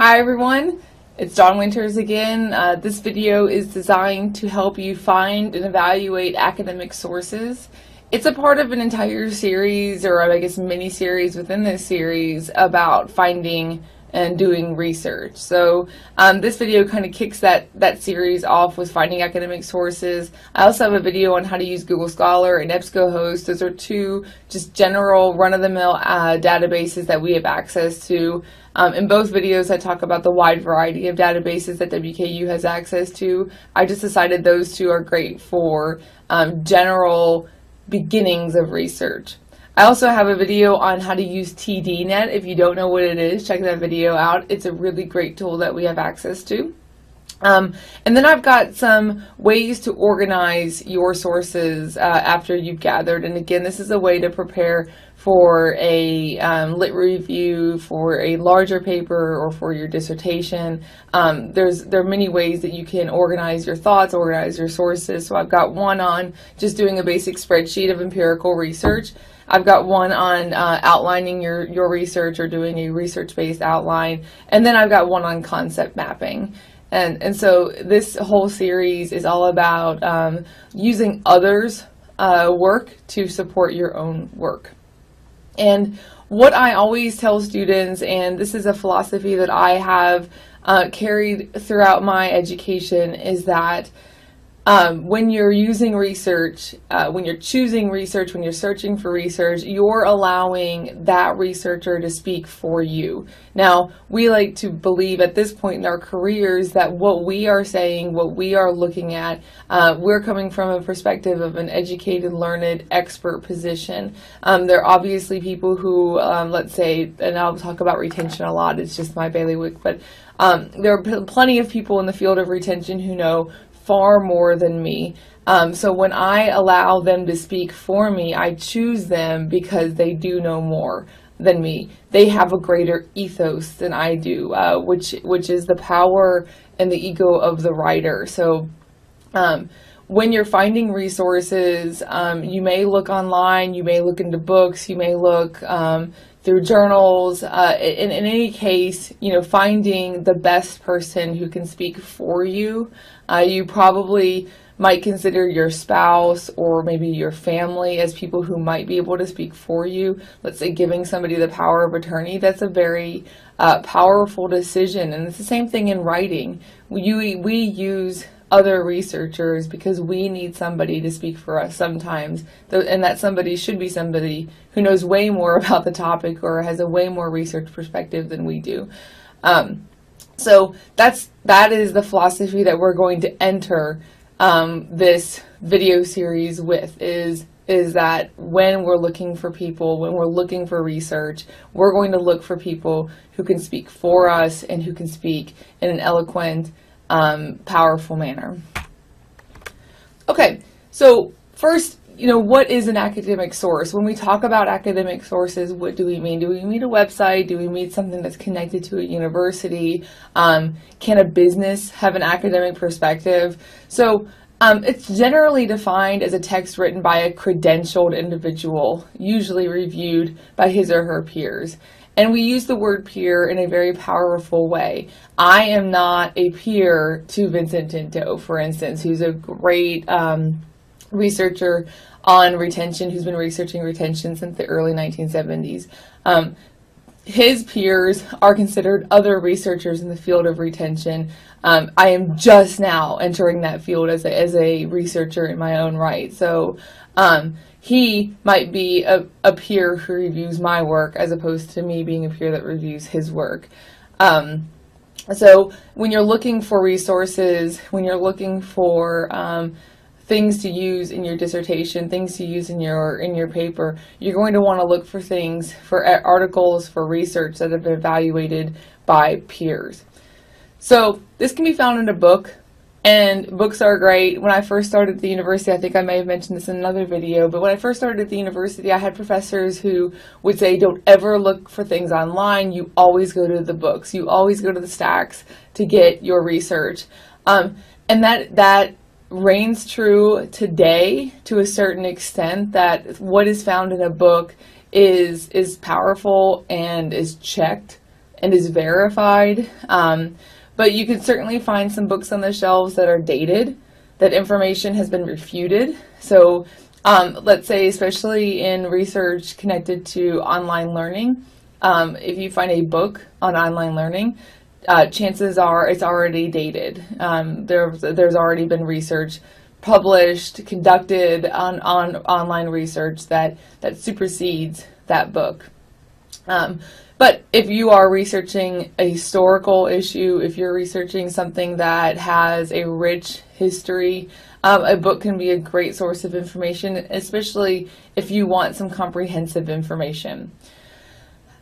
Hi everyone, it's Dawn Winters again. This video is designed to help you find and evaluate academic sources. It's a part of an entire series, or I guess mini-series within this series, about finding and doing research. So this video kind of kicks that series off with finding academic sources. I also have a video on how to use Google Scholar and EBSCOhost. Those are two just general run-of-the-mill databases that we have access to. In both videos I talk about the wide variety of databases that WKU has access to. I just decided those two are great for general beginnings of research. I also have a video on how to use TDNet. If you don't know what it is, check that video out. It's a really great tool that we have access to. And then I've got some ways to organize your sources after you've gathered. And again, this is a way to prepare for a lit review, for a larger paper, or for your dissertation. There are many ways that you can organize your thoughts, organize your sources. So I've got one on just doing a basic spreadsheet of empirical research. I've got one on outlining your research or doing a research-based outline. And then I've got one on concept mapping. And so this whole series is all about using others' work to support your own work. And what I always tell students, and this is a philosophy that I have carried throughout my education, is that when you're using research, when you're choosing research, when you're searching for research, you're allowing that researcher to speak for you. Now, we like to believe at this point in our careers that what we are saying, what we are looking at, we're coming from a perspective of an educated, learned, expert position. There are obviously people who, let's say, and I'll talk about retention a lot, it's just my bailiwick, but there are plenty of people in the field of retention who know far more than me. So when I allow them to speak for me, I choose them because they do know more than me. They have a greater ethos than I do, which is the power and the ego of the writer. So when you're finding resources, you may look online, you may look into books, you may look through journals. In any case, finding the best person who can speak for you. You probably might consider your spouse or maybe your family as people who might be able to speak for you. Let's say giving somebody the power of attorney. That's a very powerful decision. And it's the same thing in writing. We use other researchers because we need somebody to speak for us sometimes, and that somebody should be somebody who knows way more about the topic or has a way more research perspective than we do. So that is the philosophy that we're going to enter this video series with, is that when we're looking for people, when we're looking for research, we're going to look for people who can speak for us and who can speak in an eloquent, powerful manner. Okay, so first, what is an academic source? When we talk about academic sources, what do we mean? Do we mean a website? Do we mean something that's connected to a university? Can a business have an academic perspective? So it's generally defined as a text written by a credentialed individual, usually reviewed by his or her peers. And we use the word peer in a very powerful way. I am not a peer to Vincent Tinto, for instance, who's a great researcher on retention, who's been researching retention since the early 1970s. His peers are considered other researchers in the field of retention. I am just now entering that field as a researcher in my own right. So he might be a peer who reviews my work as opposed to me being a peer that reviews his work. So when you're looking for resources, when you're looking for things to use in your dissertation, things to use in your paper, you're going to want to look for things, for articles, for research that have been evaluated by peers. So this can be found in a book, and books are great. When I first started at the university, I think I may have mentioned this in another video, but when I first started at the university, I had professors who would say, don't ever look for things online, you always go to the books, you always go to the stacks to get your research. And that reigns true today to a certain extent, that what is found in a book is powerful and is checked and is verified. But you can certainly find some books on the shelves that are dated, that information has been refuted. So let's say, especially in research connected to online learning, if you find a book on online learning, chances are it's already dated. There's already been research published, conducted on online research that supersedes that book. But if you are researching a historical issue, if you're researching something that has a rich history, a book can be a great source of information, especially if you want some comprehensive information.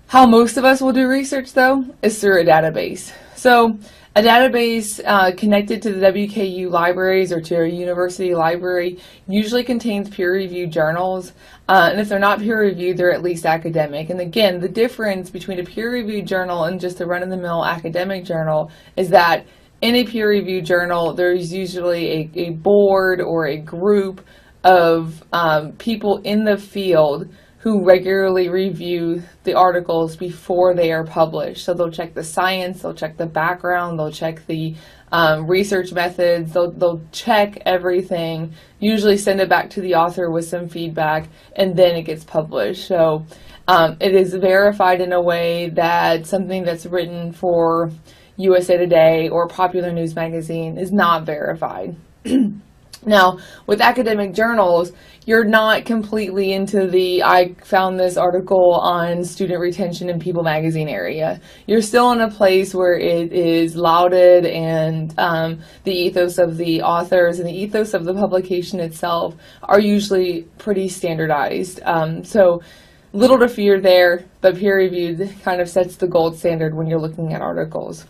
How most of us will do research, though, is through a database. So a database connected to the WKU libraries or to a university library usually contains peer-reviewed journals, and if they're not peer-reviewed, they're at least academic. And again, the difference between a peer-reviewed journal and just a run-of-the-mill academic journal is that in a peer-reviewed journal, there's usually a board or a group of people in the field who regularly review the articles before they are published. So they'll check the science, they'll check the background, they'll check the research methods, they'll check everything, usually send it back to the author with some feedback, and then it gets published. So it is verified in a way that something that's written for USA Today or Popular News Magazine is not verified. Now, with academic journals, you're not completely into the I found this article on student retention in People magazine area. You're still in a place where it is lauded, and the ethos of the authors and the ethos of the publication itself are usually pretty standardized. So little to fear there, but peer-reviewed kind of sets the gold standard when you're looking at articles.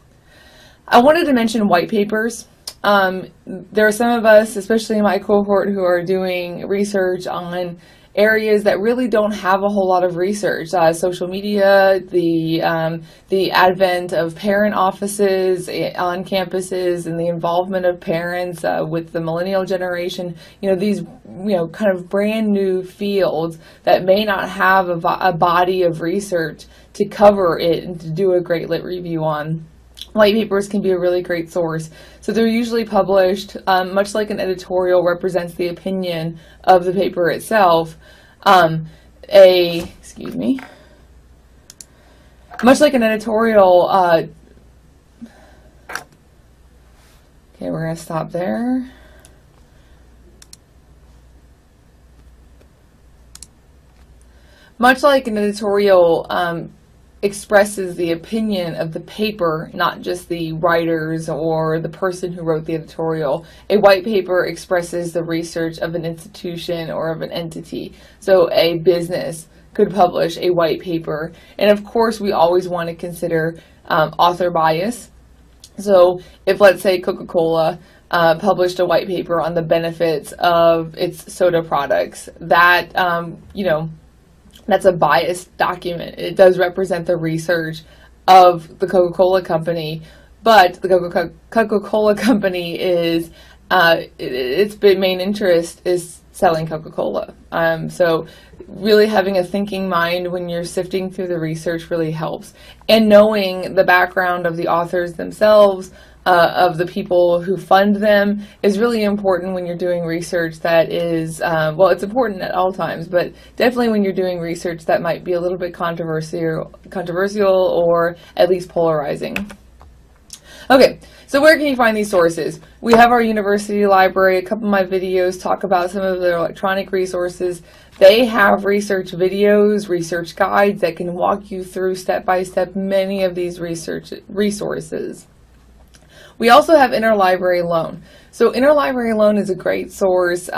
I wanted to mention white papers. There are some of us, especially in my cohort, who are doing research on areas that really don't have a whole lot of research. Social media, the advent of parent offices on campuses, and the involvement of parents with the millennial generation. These kind of brand new fields that may not have a body of research to cover it and to do a great lit review on. White papers can be a really great source. So they're usually published, much like an editorial represents the opinion of the paper itself. Much like an editorial, okay, we're going to stop there. Much like an editorial, expresses the opinion of the paper, not just the writers or the person who wrote the editorial. A white paper expresses the research of an institution or of an entity. So a business could publish a white paper. And of course, we always want to consider author bias. So if, let's say, Coca-Cola published a white paper on the benefits of its soda products, that, that's a biased document. It does represent the research of the Coca-Cola company, but the Coca-Cola company is, its main interest is selling Coca-Cola. So really having a thinking mind when you're sifting through the research really helps. And knowing the background of the authors themselves, of the people who fund them, is really important when you're doing research that is, it's important at all times, but definitely when you're doing research that might be a little bit controversial or at least polarizing. Okay, so where can you find these sources? We have our university library. A couple of my videos talk about some of their electronic resources. They have research videos, research guides that can walk you through step by step many of these research resources. We also have Interlibrary Loan. So Interlibrary Loan is a great source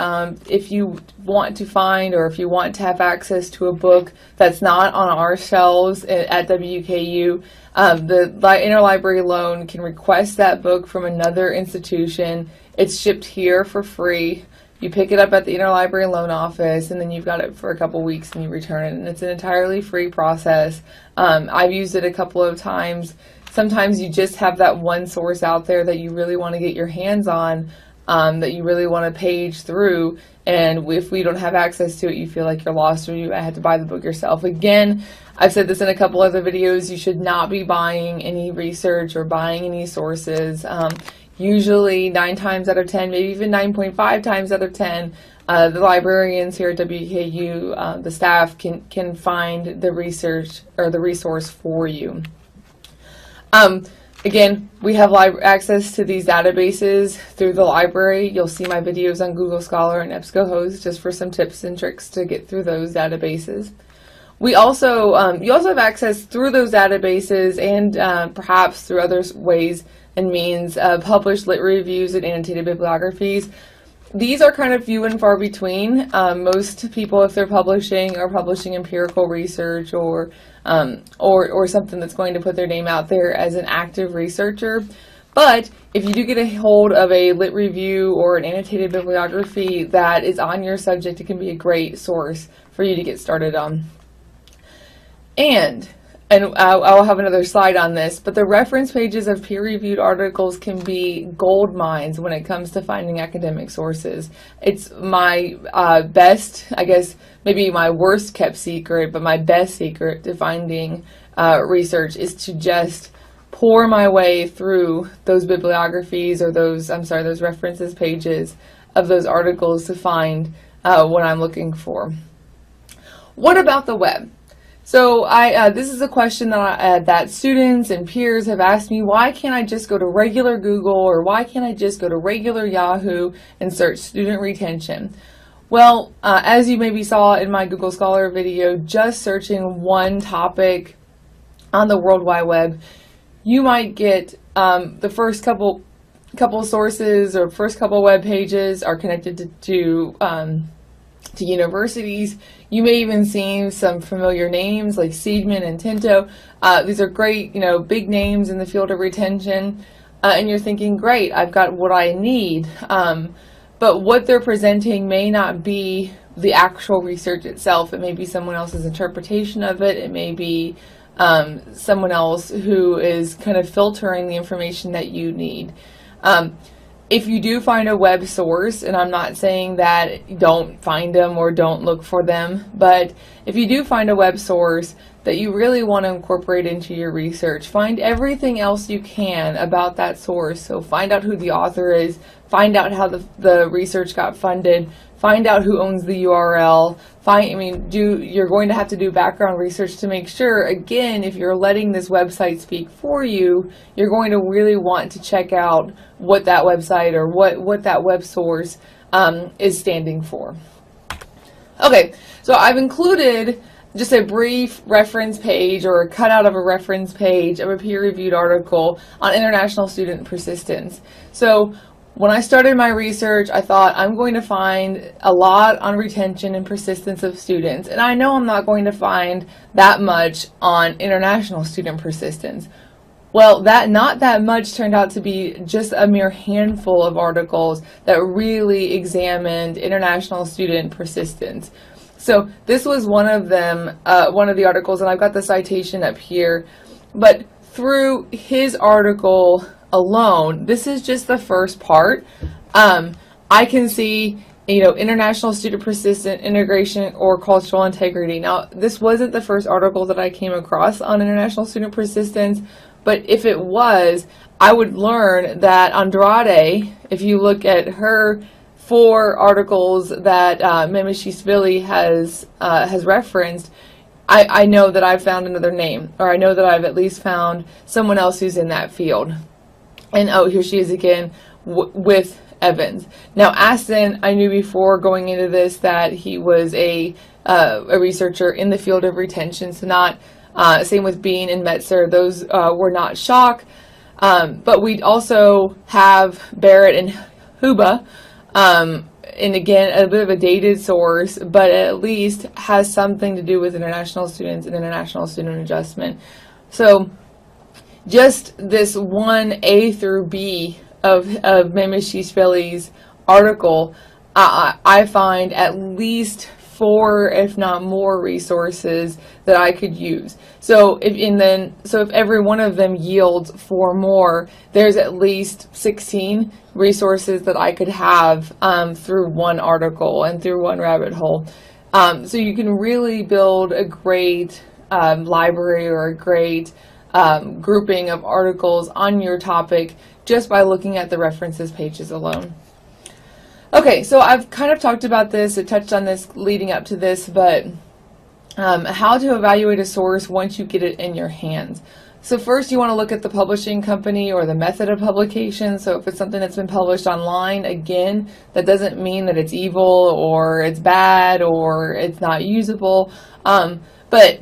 if you want to find, or if you want to have access to a book that's not on our shelves at WKU. The Interlibrary Loan can request that book from another institution. It's shipped here for free. You pick it up at the Interlibrary Loan office, and then you've got it for a couple weeks and you return it. And it's an entirely free process. I've used it a couple of times. Sometimes you just have that one source out there that you really want to get your hands on. that you really want to page through, and if we don't have access to it, you feel like you're lost or you had to buy the book yourself. Again, I've said this in a couple other videos, you should not be buying any research or buying any sources. Usually 9 times out of 10, maybe even 9.5 times out of 10, the librarians here at WKU, the staff can find the research or the resource for you. Again, we have access to these databases through the library. You'll see my videos on Google Scholar and EBSCOhost just for some tips and tricks to get through those databases. We also, you also have access through those databases and perhaps through other ways and means published lit reviews and annotated bibliographies. These are kind of few and far between. Most people, if they're publishing, are publishing empirical research or something that's going to put their name out there as an active researcher. But if you do get a hold of a lit review or an annotated bibliography that is on your subject, it can be a great source for you to get started on. And I'll have another slide on this, but the reference pages of peer-reviewed articles can be gold mines when it comes to finding academic sources. It's my best, I guess, maybe my worst kept secret, but my best secret to finding research is to just pour my way through those bibliographies or those references pages of those articles to find what I'm looking for. What about the web? So this is a question that students and peers have asked me. Why can't I just go to regular Google, or why can't I just go to regular Yahoo and search student retention? Well, as you maybe saw in my Google Scholar video, just searching one topic on the World Wide Web, you might get the first couple sources or first couple web pages are connected to universities. You may even see some familiar names like Seidman and Tinto. These are great, big names in the field of retention, and you're thinking, great, I've got what I need. But what they're presenting may not be the actual research itself. It may be someone else's interpretation of it. It may be someone else who is kind of filtering the information that you need. If you do find a web source, and I'm not saying that don't find them or don't look for them, but if you do find a web source that you really want to incorporate into your research, find everything else you can about that source. So find out who the author is, find out how the research got funded, find out who owns the URL, you're going to have to do background research to make sure, again, if you're letting this website speak for you, you're going to really want to check out what that website or what that web source is standing for. Okay, so I've included just a brief reference page or a cutout of a reference page of a peer-reviewed article on international student persistence. So when I started my research, I thought I'm going to find a lot on retention and persistence of students, and I know I'm not going to find that much on international student persistence. Well, not that much turned out to be just a mere handful of articles that really examined international student persistence. So this was one of them, one of the articles, and I've got the citation up here. But through his article alone, this is just the first part. I can see, international student persistent integration or cultural integrity. Now, this wasn't the first article that I came across on international student persistence, but if it was, I would learn that Andrade, if you look at her 4 articles that Memeshishvili has referenced, I know that I've found another name, or I know that I've at least found someone else who's in that field. And oh, here she is again with Evans. Now, Aston, I knew before going into this that he was a researcher in the field of retention, so not same with Bean and Metzer. Those were not shock. But we also have Barrett and Huba, and again, a bit of a dated source, but at least has something to do with international students and international student adjustment. So just this one A through B of Memeshishvili's article, I find at least 4, if not more, resources that I could use. So if every one of them yields 4 more, there's at least 16 resources that I could have through one article and through one rabbit hole. So you can really build a great library or a great grouping of articles on your topic just by looking at the references pages alone. Okay, so I've kind of talked about this, I touched on this leading up to this, but how to evaluate a source once you get it in your hands. So first you want to look at the publishing company or the method of publication. So if it's something that's been published online, again, that doesn't mean that it's evil or it's bad or it's not usable.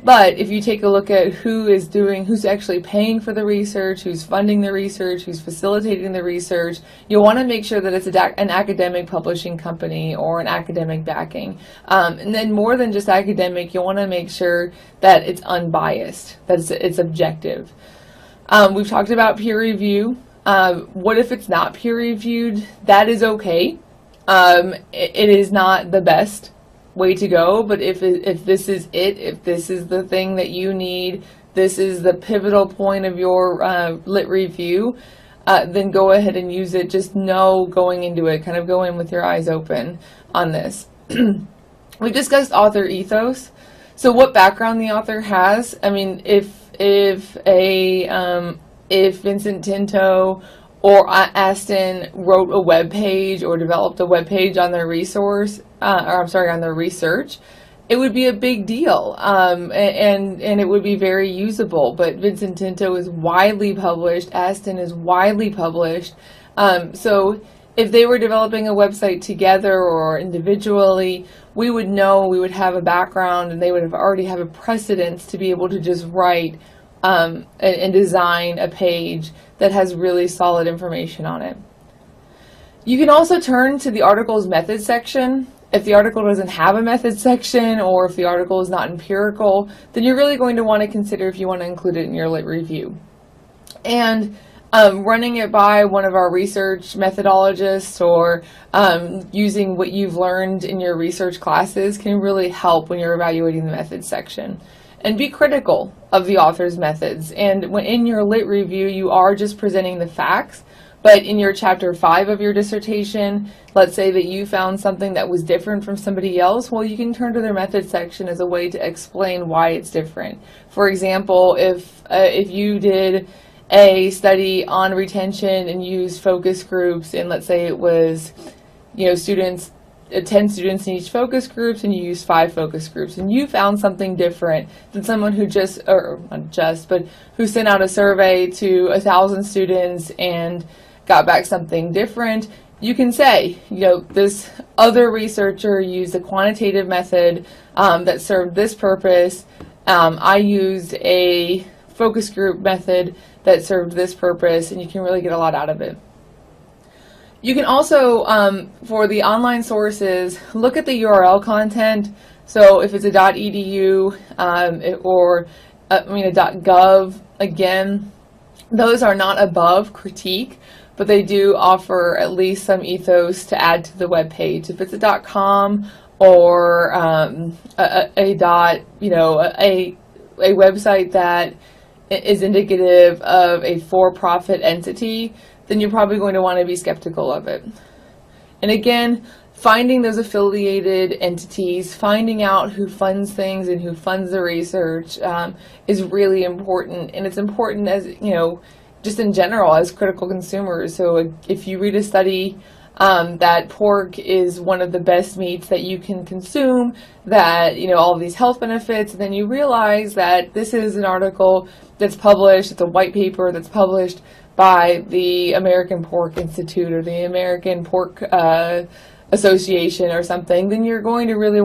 But if you take a look at who's actually paying for the research, who's funding the research, who's facilitating the research, you'll want to make sure that it's an academic publishing company or an academic backing. And then more than just academic, you'll want to make sure that it's unbiased, that it's objective. We've talked about peer review. What if it's not peer reviewed? That is okay. It is not the best way to go, but if this is if this is the thing that you need, this is the pivotal point of your lit review, then go ahead and use it. Just know going into it, kind of go in with your eyes open on this. We've discussed author ethos. So what background the author has. I mean, if Vincent Tinto or Aston wrote a web page or developed a web page on their on their research, it would be a big deal, and it would be very usable. But Vincent Tinto is widely published, Aston is widely published, so if they were developing a website together or individually, we would know, we would have a background, and they would already have a precedence to be able to just write and design a page that has really solid information on it. You can also turn to the article's method section. If the article doesn't have a method section, or if the article is not empirical, then you're really going to want to consider if you want to include it in your lit review. And running it by one of our research methodologists or using what you've learned in your research classes can really help when you're evaluating the methods section. And be critical of the author's methods. And when in your lit review, you are just presenting the facts, but in your chapter 5 of your dissertation, let's say that you found something that was different from somebody else, well, you can turn to their methods section as a way to explain why it's different. For example, if you did a study on retention and used focus groups, and let's say it was, 10 students in each focus groups, and you use 5 focus groups, and you found something different than someone who who sent out a survey to 1,000 students and got back something different, you can say, this other researcher used a quantitative method that served this purpose. I used a focus group method that served this purpose, and you can really get a lot out of it. You can also, for the online sources, look at the URL content. So if it's a .edu or a .gov, again, those are not above critique, but they do offer at least some ethos to add to the web page. If it's a .com or a website that is indicative of a for-profit entity, then you're probably going to want to be skeptical of it. And again, finding those affiliated entities, finding out who funds things and who funds the research is really important. And it's important as, just in general as critical consumers. So if you read a study that pork is one of the best meats that you can consume, that, all of these health benefits, and then you realize that this is an article that's published, it's a white paper that's published by the American Pork Institute or the American Pork Association or something, then you're going to really